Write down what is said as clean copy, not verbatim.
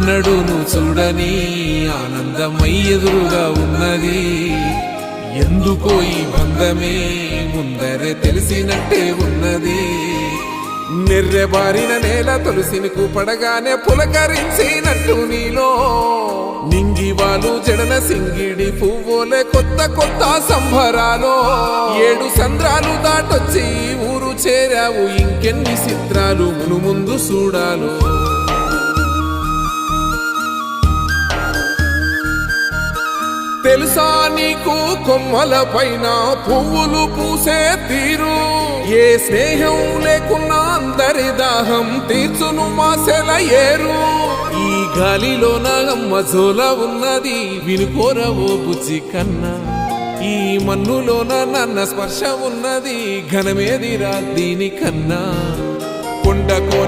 ఎన్నడూను చూడని ఆనందమై ఎదురుగా ఉన్నది. ఎందుకో ఈ బంధమే ముందరే తెలిసినట్టే ఉన్నది. నెర్రెబారిన నేల తులసిని పడగానే పులకరించినట్టు నీలో నింగివాలు జడన సింగిడి పువ్వులే కొత్త కొత్త సంబరాలో. 7 సంద్రాలు దాటొచ్చి ఊరు చేరావు, ఇంకెన్ని చిత్రాలు మును ముందు చూడాలో. తెలుసా నీకు కొమ్మల పైన పువ్వులు పూసే తీరు? ఏ స్నేహం లేకున్నా అందరి దాహం తీర్చును మాసెల ఏరు. ఈ గాలిలోన అమ్మజోల ఉన్నది, వినుకోరవో బుజ్జి కన్నా. ఈ మన్నులోన నన్న స్పర్శ ఉన్నది, ఘనమేదిరా దీనికన్నా. కొండకో